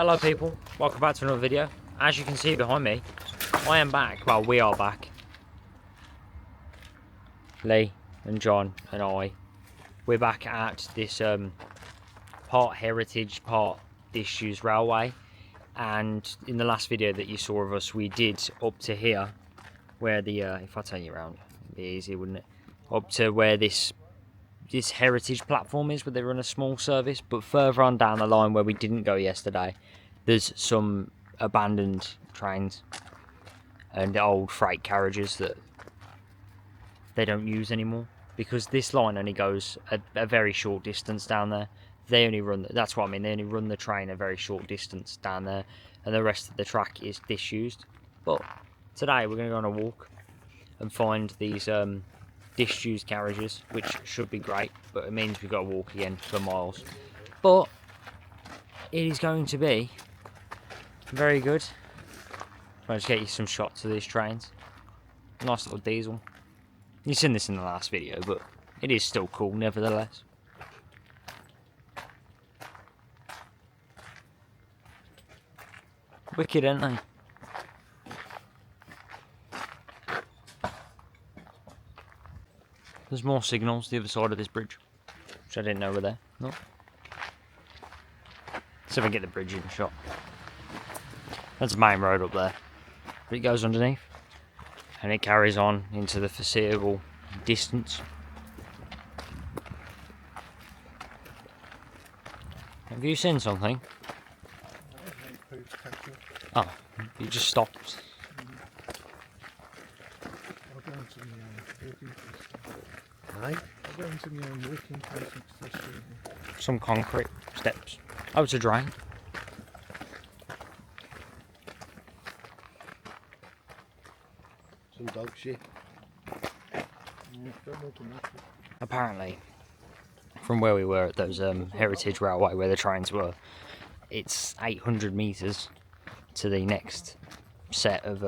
Hello people, welcome back to another video. As you can see behind me, I am back. Well, we are back. Lee and John and I, we're back at this part heritage, part disused railway. And in the last video that you saw of us, we did up to here, where the if I turn you around, it'd be easier, wouldn't it? Up to where this heritage platform is, where they run a small service. But further on down the line, where we didn't go yesterday, there's some abandoned trains and old freight carriages that they don't use anymore, because this line only goes a very short distance down there. They only run, that's what I mean, they only run the train a very short distance down there, and the rest of the track is disused. But today we're going to go on a walk and find these disused carriages, which should be great, but it means we've got to walk again for miles. But it is going to be very good. I'll just get you some shots of these trains. Nice little diesel. You've seen this in the last video, but it is still cool nevertheless. Wicked, aren't they? There's more signals the other side of this bridge, which I didn't know were there. No. See if I can get the bridge in shot. That's the main road up there, but it goes underneath and it carries on into the foreseeable distance. Have you seen something? Oh, you just stopped. Some concrete steps. Oh, it's a drain. Some dog shit. Apparently, from where we were at those heritage railway where the trains were, it's 800 metres to the next set of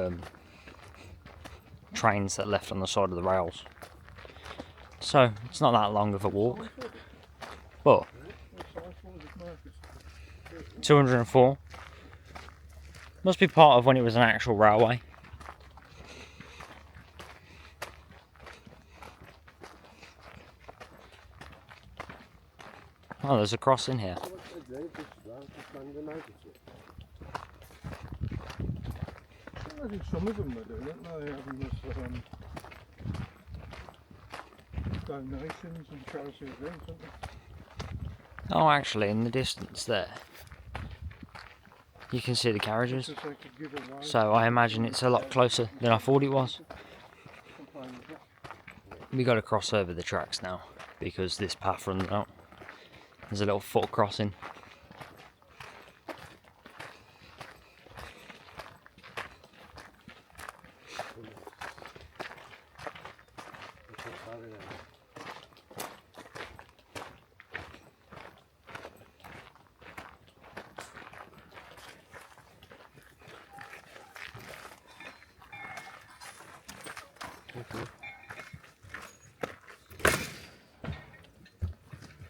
trains that left on the side of the rails. So it's not that long of a walk, but 204 must be part of when it was an actual railway. Oh, there's a crossing here. Some of them are doing it, they're having this donations and charity events, aren't they? Oh, actually, in the distance there, you can see the carriages. So I imagine it's a lot closer than I thought it was. We got to cross over the tracks now because this path runs out. There's a little foot crossing.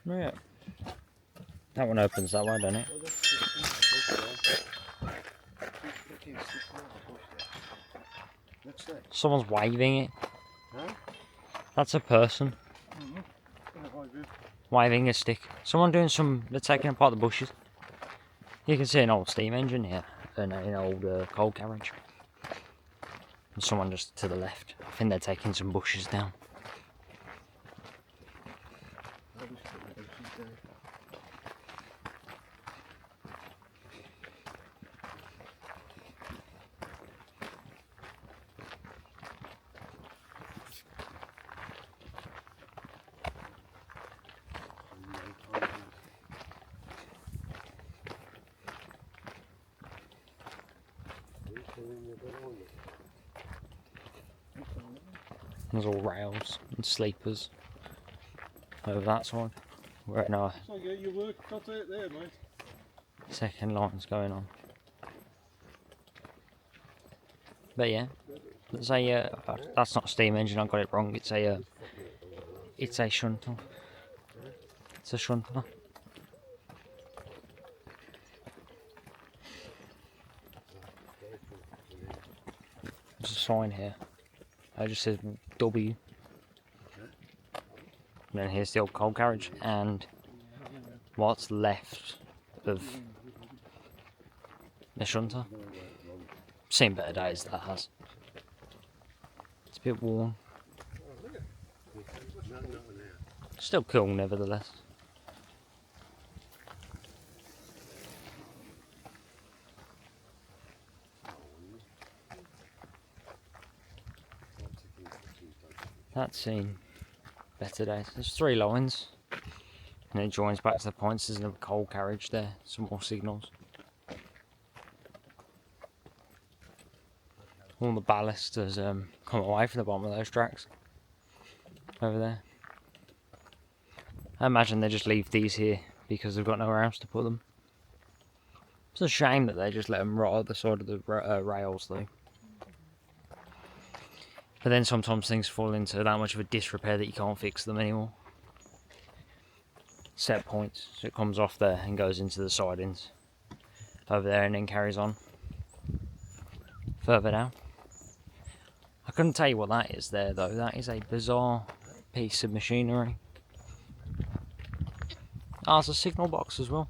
Oh, yeah. That one opens that way, doesn't it? Someone's waving it. That's a person. Waving a stick. Someone doing some, they're taking apart the bushes. You can see an old steam engine here and an old coal carriage. And someone just to the left. I think they're taking some bushes down. There's all rails and sleepers over that side. We're at our So yeah, your work cut out there, mate. second line's going on. But yeah, there's a that's not a steam engine. I got it wrong. It's a shunter. It's a shunter. There's a sign here. It just says W. And then here's the old coal carriage and what's left of the shunter. Seen better days, that has. It's a bit worn. Still cool nevertheless. That's seen better days. There's 3 lines and it joins back to the points. There's another coal carriage there, some more signals. All the ballast has come away from the bottom of those tracks over there. I imagine they just leave these here because they've got nowhere else to put them. It's a shame that they just let them rot at the side of the rails though. But then sometimes things fall into that much of a disrepair that you can't fix them anymore. Set points, so it comes off there and goes into the sidings over there and then carries on further down. I couldn't tell you what that is there though. That is a bizarre piece of machinery. Ah, it's a signal box as well.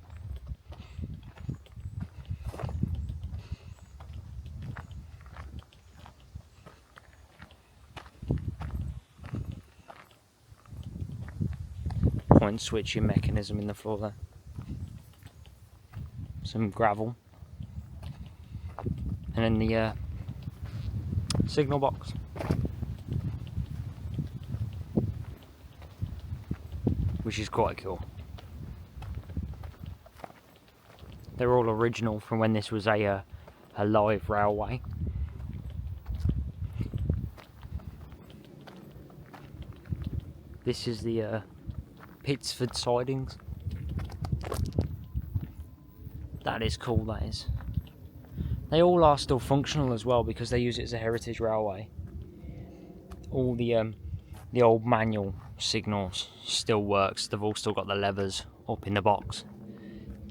Point switching mechanism in the floor there. Some gravel. And then the signal box. Which is quite cool. They're all original from when this was a live railway. This is the Pitsford Sidings. That is cool, that is. They all are still functional as well because they use it as a heritage railway. All the old manual signals still works. They've all still got the levers up in the box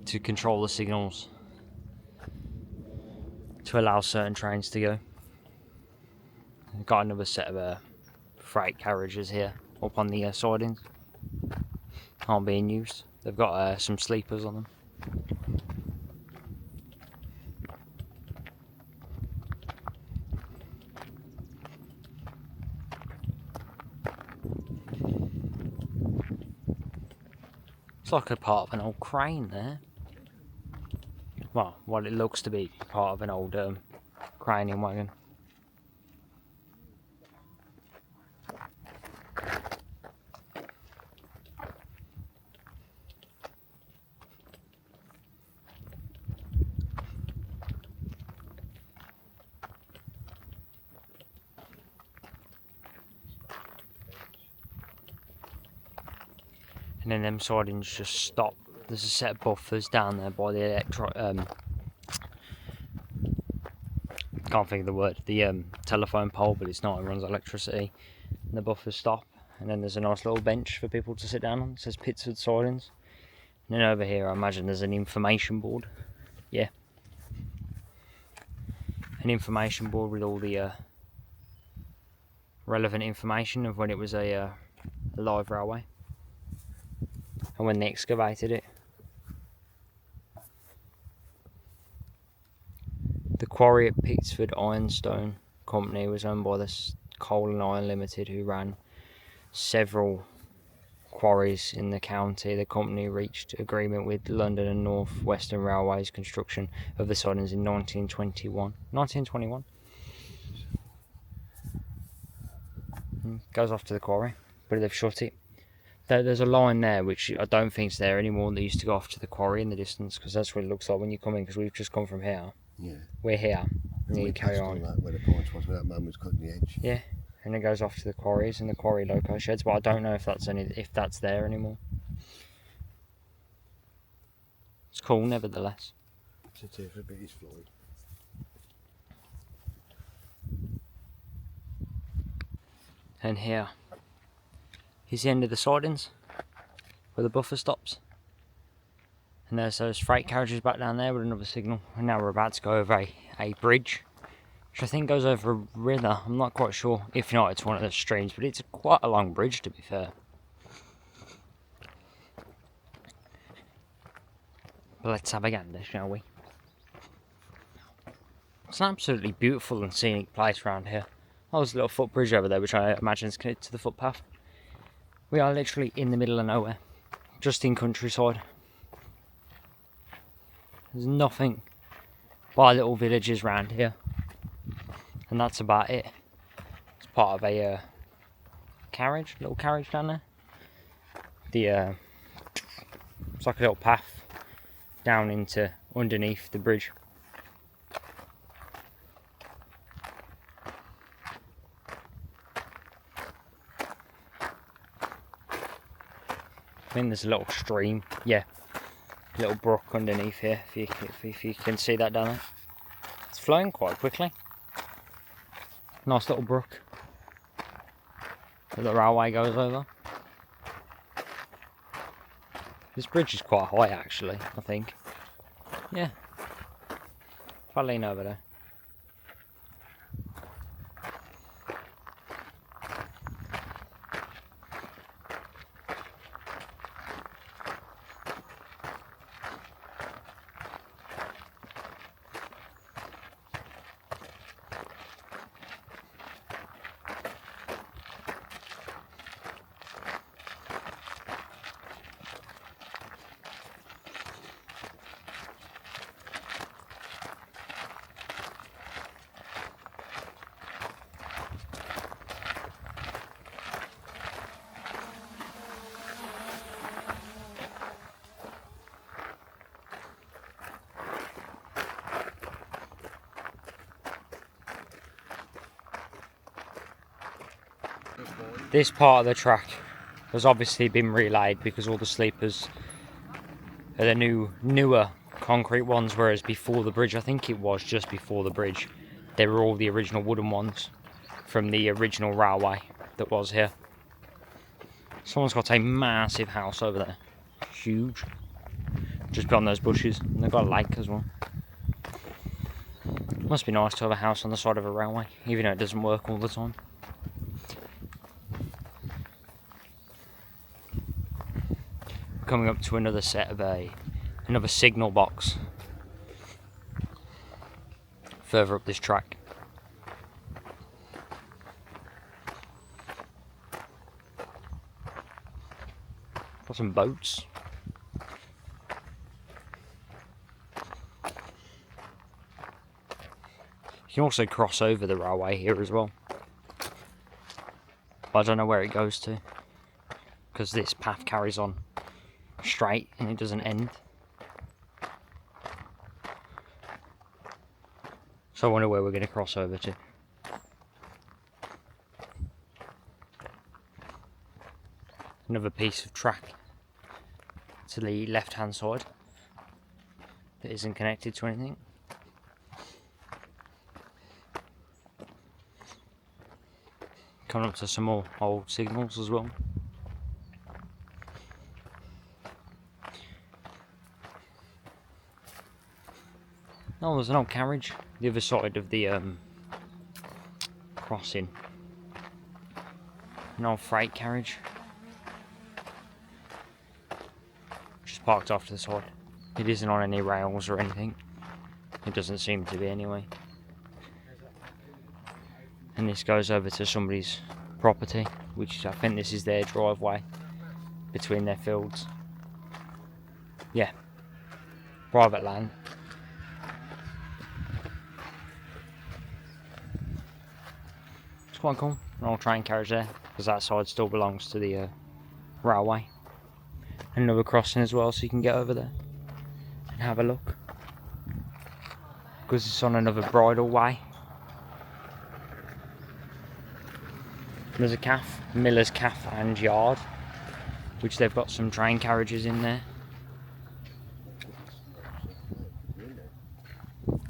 to control the signals to allow certain trains to go. I've got another set of freight carriages here up on the sidings. Aren't being used. They've got some sleepers on them. It's like a part of an old crane there. Well, what it looks to be part of an old craning wagon. And then them sidings just stop. There's a set of buffers down there by the can't think of the word, the telephone pole, but it's not, it runs electricity. And the buffers stop, and then there's a nice little bench for people to sit down on. It says Pitsford Sidings. And then over here I imagine there's an information board. Yeah. An information board with all the relevant information of when it was a live railway. And when they excavated it. The quarry at Pitsford Ironstone Company was owned by the Coal and Iron Limited, who ran several quarries in the county. The company reached agreement with London and North Western Railway's construction of the sidings in 1921. 1921. Goes off to the quarry, but they've shut it. There's a line there which I don't think is there anymore that used to go off to the quarry in the distance, because that's what it looks like when you come in, because we've just come from here. Yeah. We're here. And you carry on. That where the points was, where that man was cutting the edge. Yeah. And it goes off to the quarries and the quarry loco sheds, but I don't know if that's there anymore. It's cool nevertheless. Sit here for a bit, he's Floyd. And here is the end of the sidings where the buffer stops. And there's those freight carriages back down there with another signal. And now we're about to go over a bridge which I think goes over a river. I'm not quite sure. If not, it's one of the streams, but it's quite a long bridge, to be fair. But let's have a gander, shall we? It's an absolutely beautiful and scenic place around here. Oh, there's a little footbridge over there, which I imagine is connected to the footpath. We are literally in the middle of nowhere, just in countryside. There's nothing but little villages around here, and that's about it. It's part of a little carriage down there. It's like a little path down into underneath the bridge. I think there's a little stream, yeah, a little brook underneath here, if you can see that down there. It's flowing quite quickly. Nice little brook that the railway goes over. This bridge is quite high actually, I think. Yeah. If I lean over there. This part of the track has obviously been relaid because all the sleepers are the newer concrete ones, whereas before the bridge, I think it was just before the bridge, they were all the original wooden ones from the original railway that was here. Someone's got a massive house over there, huge, just beyond those bushes, and they've got a lake as well. Must be nice to have a house on the side of a railway, even though it doesn't work all the time. Coming up to another set of another signal box further up this track. Got some boats. You can also cross over the railway here as well, but I don't know where it goes to because this path carries on straight and it doesn't end. So I wonder where we're going to cross over to. Another piece of track to the left hand side that isn't connected to anything. Coming up to some more old signals as well. Oh, there's an old carriage the other side of the crossing. An old freight carriage. Just parked off to the side. It isn't on any rails or anything. It doesn't seem to be anyway. And this goes over to somebody's property, which I think this is their driveway between their fields. Yeah, private land. It's quite cool. An old train carriage there, because that side still belongs to the railway. And another crossing as well, so you can get over there and have a look, because it's on another bridle way. There's a calf, Miller's Calf and Yard, which they've got some train carriages in there.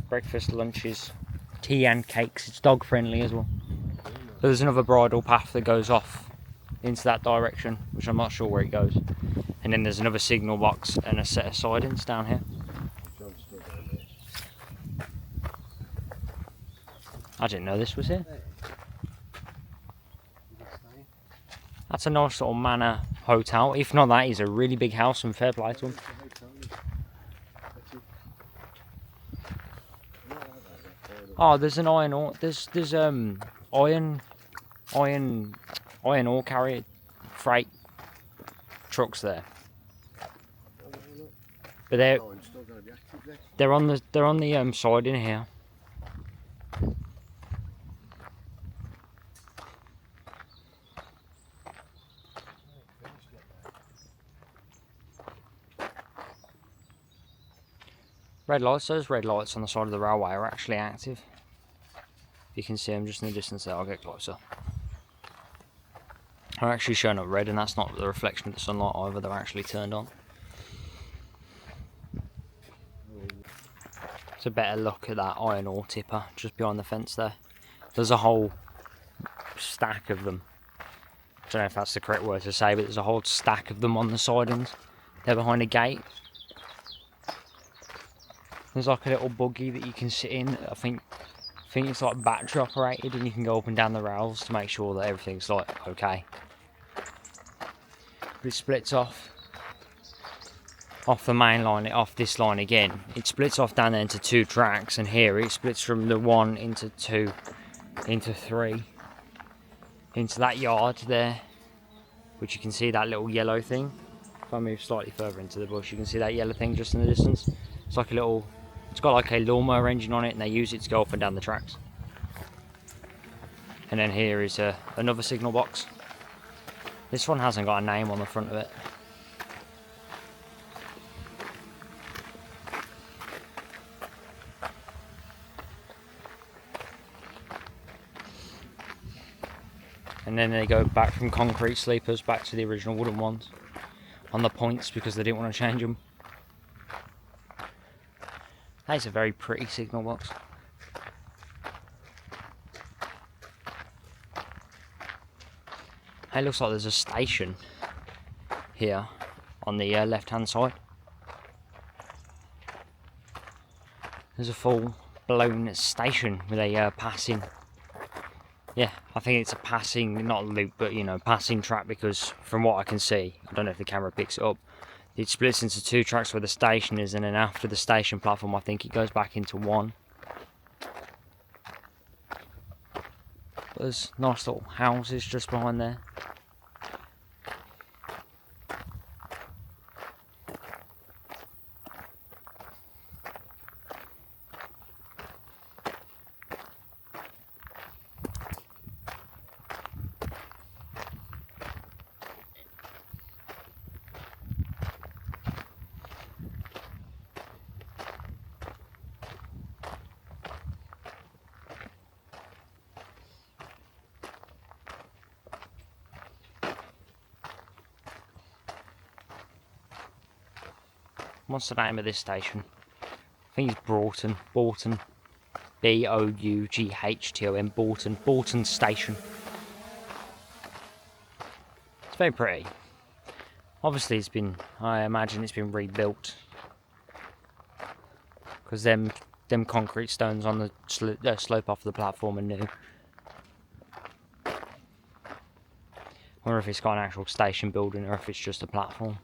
Breakfast, lunches, tea and cakes. It's dog friendly as well. So there's another bridle path that goes off into that direction, which I'm not sure where it goes. And then there's another signal box and a set of sidings down here. I didn't know this was here. That's a nice little manor hotel. If not, that is a really big house and fair play to them. Oh, there's an iron ore. There's iron ore carrier freight trucks there. But they're on the side in here. Red lights, those red lights on the side of the railway are actually active. You can see them just in the distance there. I'll get closer. They're actually showing up red, and that's not the reflection of the sunlight either, they're actually turned on. It's a better look at that iron ore tipper just behind the fence there. There's a whole stack of them. I don't know if that's the correct word to say, but there's a whole stack of them on the sidings. They're behind a gate. There's like a little buggy that you can sit in. I think it's like battery operated, and you can go up and down the rails to make sure that everything's like okay. But it splits off the main line, off this line again. It splits off down there into 2 tracks, and here it splits from the 1 into 2 into 3 into that yard there, which you can see that little yellow thing. If I move slightly further into the bush, you can see that yellow thing just in the distance. It's like a little, it's got like a lawnmower engine on it, and they use it to go up and down the tracks. And then here is another signal box. This one hasn't got a name on the front of it. And then they go back from concrete sleepers back to the original wooden ones on the points because they didn't want to change them. That is a very pretty signal box. It looks like there's a station here on the left hand side. There's a full blown station with a passing. Yeah, I think it's a passing, not loop, but you know, passing track, because from what I can see, I don't know if the camera picks it up, it splits into 2 tracks where the station is, and then after the station platform I think it goes back into 1. There's nice little houses just behind there. What's the name of this station? I think it's Boughton. Boughton. B-O-U-G-H-T-O-N. Boughton. Boughton Station. It's very pretty. Obviously it's been, I imagine it's been rebuilt. Because them concrete stones on the slope off the platform are new. I wonder if it's got an actual station building or if it's just a platform.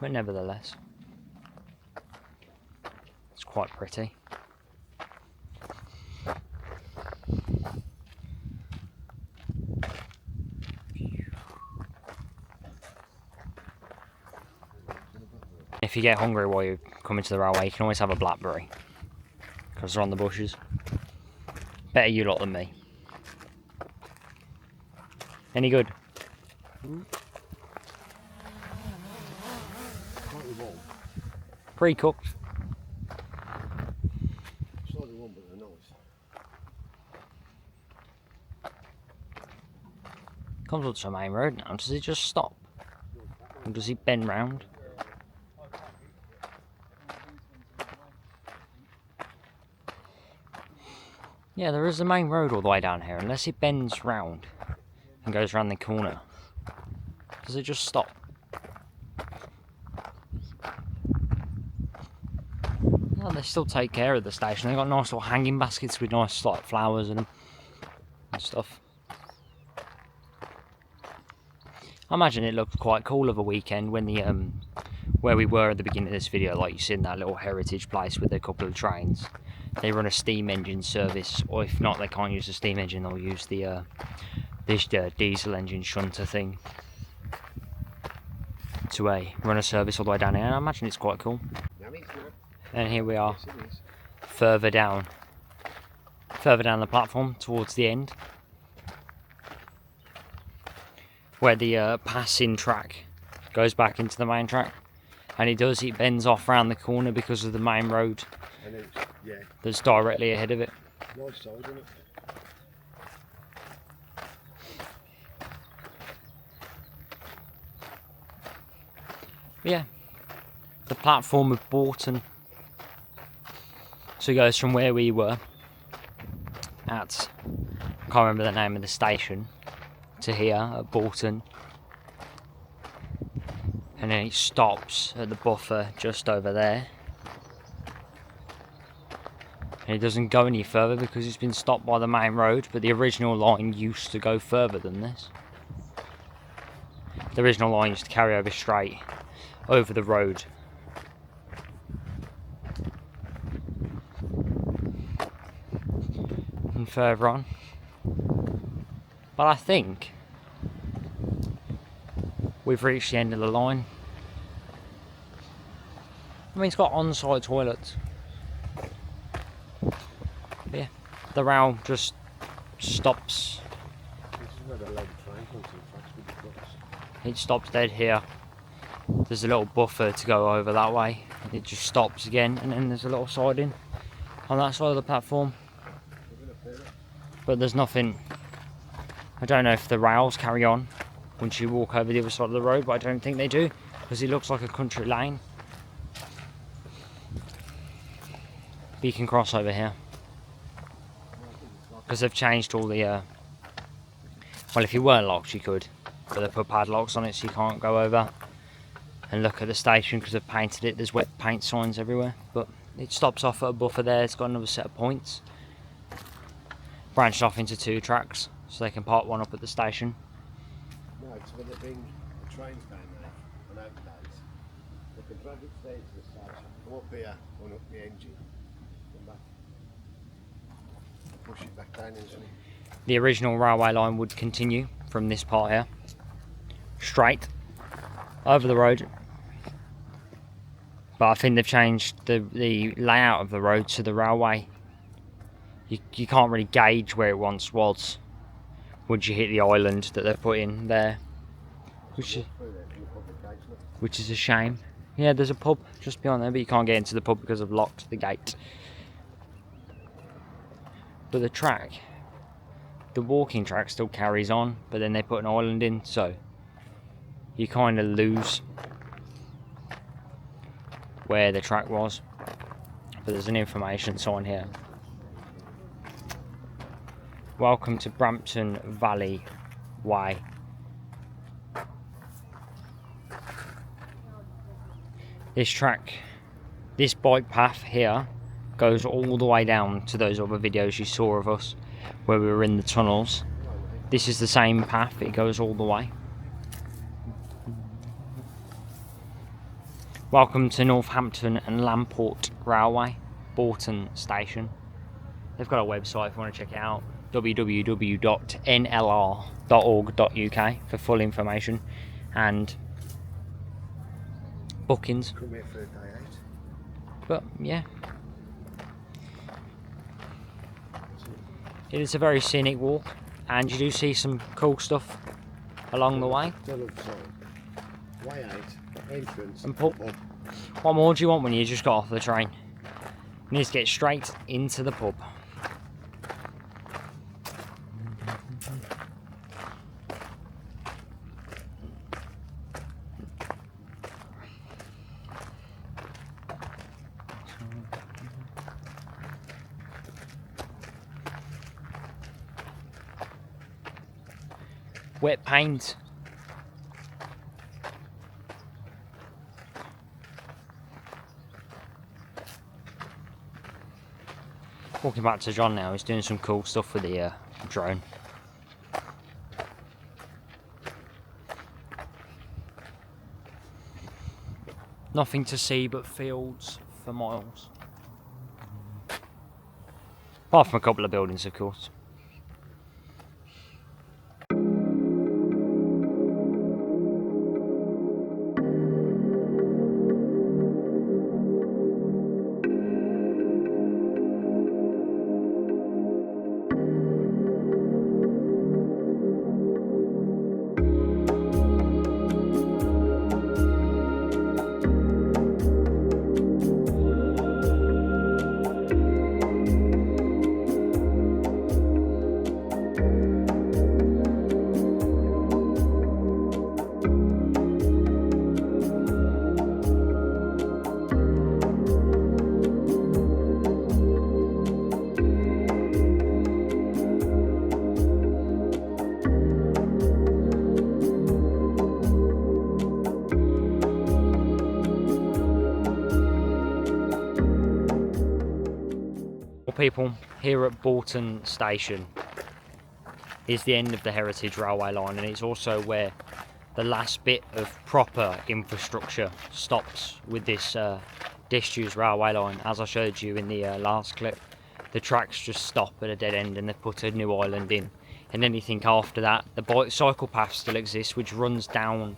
But nevertheless, it's quite pretty. If you get hungry while you're coming to the railway, you can always have a blackberry, because they're on the bushes. Better you lot than me. Any good? Pre-cooked. Slightly warm, but they're nice. Comes up to the main road now. Does it just stop? Or does it bend round? Yeah, there is the main road all the way down here. Unless it bends round and goes round the corner, does it just stop? No, they still take care of the station. They've got nice little hanging baskets with nice like flowers in them and stuff. I imagine it looked quite cool of a weekend when the where we were at the beginning of this video, like you see in that little heritage place with a couple of trains. They run a steam engine service, or if not, they can't use the steam engine. They'll use the this diesel engine shunter thing to run a service all the way down here. And I imagine it's quite cool. And here we are, further down the platform towards the end, where the passing track goes back into the main track, and it bends off round the corner because of the main road that's directly ahead of it. Nice side, isn't it? Yeah, the platform of Boughton. So it goes from where we were at, I can't remember the name of the station, to here at Boughton, and then it stops at the buffer just over there, and it doesn't go any further because it's been stopped by the main road. But the original line used to go further than this. The original line used to carry over straight over the road. And further on. But I think we've reached the end of the line. I mean, it's got on-site toilets. But yeah, the rail just stops. This is where the leg train comes to the tracks with the trucks. It stops dead here. There's a little buffer to go over that way. It just stops again, and then there's a little siding on that side of the platform. But there's nothing. I don't know if the rails carry on once you walk over the other side of the road, but I don't think they do, because it looks like a country lane. But you can cross over here, because they've changed all the well, if you weren't locked you could, but they put padlocks on it so you can't go over and look at the station because they've painted it. There's wet paint signs everywhere, but it stops off at a buffer there. It's got another set of points branched off into 2 tracks, so they can park one up at the station. No, it's when they bring the trains down there on open days. They can drag it straight to the station, come up here, run up the engine, come back, push it back down, isn't it? The original railway line would continue from this part here, straight over the road. But I think they've changed the layout of the road to the railway. You can't really gauge where it once was once you hit the island that they've put in there, which is a shame. Yeah, there's a pub just beyond there, but you can't get into the pub because I've locked the gate. But the track, the walking track still carries on, but then they put an island in, so you kind of lose where the track was. But there's an information sign here. Welcome to Brampton Valley Way. This track, this bike path here, goes all the way down to those other videos you saw of us where we were in the tunnels. This is the same path, it goes all the way. Welcome to Northampton and Lamport Railway, Boughton Station. They've got a website if you want to check it out, www.nlr.org.uk for full information and bookings. Come here for a day out. But yeah, it is a very scenic walk, and you do see some cool stuff along the way. Way out, entrance, And pub. What more do you want when you just got off the train? You need to get straight into the pub. Wet paint. Walking back to John now, he's doing some cool stuff with the drone. Nothing to see but fields for miles. Apart from a couple of buildings, of course. People, here at Boughton station is the end of the Heritage Railway line, and it's also where the last bit of proper infrastructure stops with this disused railway line. As I showed you in the last clip, the tracks just stop at a dead end and they've put a new island in, and anything after that, the cycle path still exists, which runs down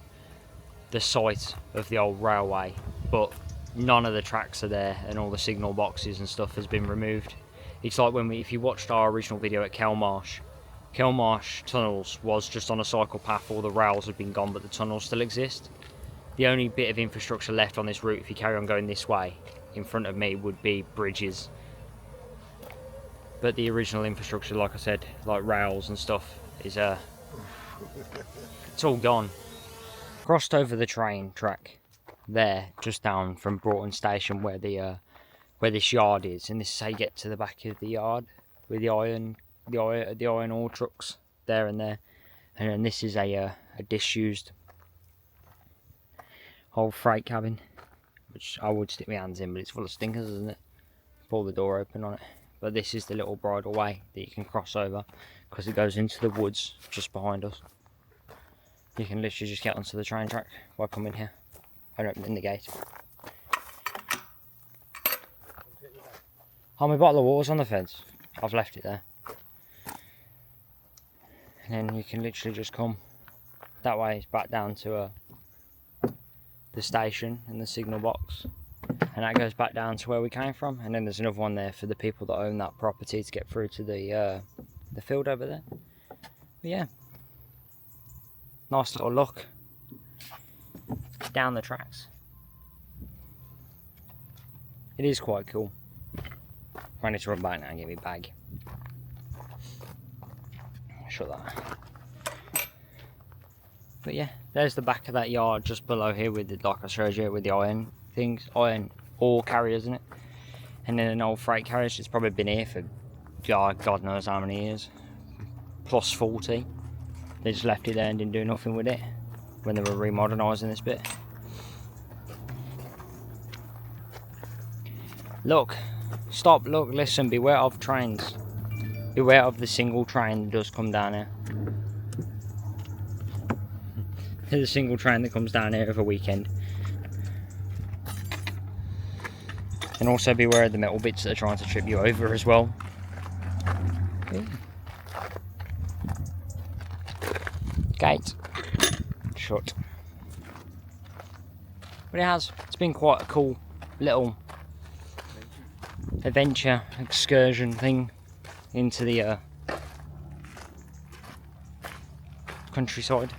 the site of the old railway, but none of the tracks are there, and all the signal boxes and stuff has been removed. It's like when if you watched our original video at Kelmarsh tunnels was just on a cycle path, all the rails had been gone but the tunnels still exist. The only bit of infrastructure left on this route, if you carry on going this way in front of me, would be bridges. But the original infrastructure, like I said, like rails and stuff, is it's all gone. Crossed over the train track there, just down from Boughton station where this yard is, and this is how you get to the back of the yard with the iron ore trucks there and there. And then this is a disused old freight cabin, which I would stick my hands in, but it's full of stinkers, isn't it? Pull the door open on it. But this is the little bridleway that you can cross over, because it goes into the woods just behind us. You can literally just get onto the train track by coming here and opening the gate. Oh, my bottle of water's on the fence. I've left it there. And then you can literally just come that way. It's back down to the station and the signal box, and that goes back down to where we came from. And then there's another one there for the people that own that property to get through to the field over there. But yeah, nice little look down the tracks. It is quite cool. I need to run back now and get my bag. Shut that. But yeah, there's the back of that yard just below here with the, like I showed you, with the iron ore carriers in it. And then an old freight carriage that's probably been here for God knows how many years. Plus 40. They just left it there and didn't do nothing with it when they were remodernising this bit. Look. Stop, look, listen, beware of trains. Beware of the single train that does come down here. There's a single train that comes down here over a weekend. And also beware of the metal bits that are trying to trip you over as well. Yeah. Gate. Shut. But it's been quite a cool little adventure excursion thing into the countryside.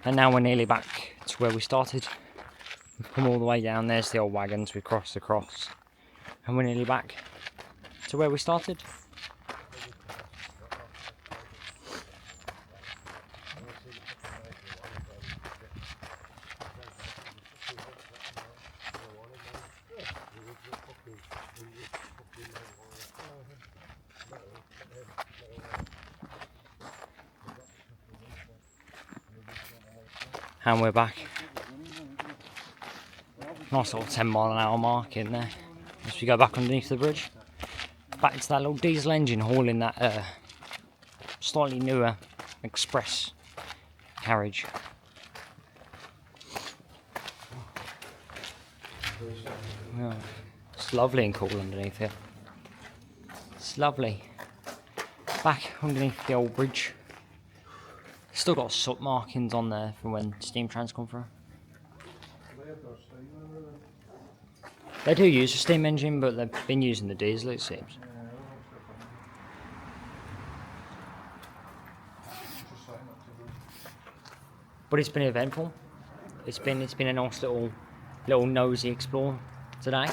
And now we're nearly back to where we started. We've come all the way down, there's the old wagons, we crossed across, and we're nearly back to where we started. And we're back. Nice little 10-mile-an-hour mark in there. As we go back underneath the bridge. Back into that little diesel engine hauling that slightly newer express carriage. Yeah, it's lovely and cool underneath here. It's lovely. Back underneath the old bridge. Still got soot markings on there from when steam trains come through. They do use a steam engine, but they've been using the diesel, it seems. But it's been eventful. It's been a nice little nosy explore today.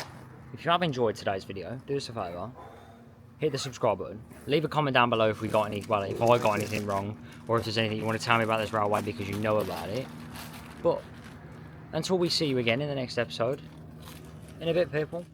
If you have enjoyed today's video, do us a favour. Hit the subscribe button. Leave a comment down below if we got any, well, if I got anything wrong, or if there's anything you want to tell me about this railway because you know about it. But until we see you again in the next episode, in a bit, people.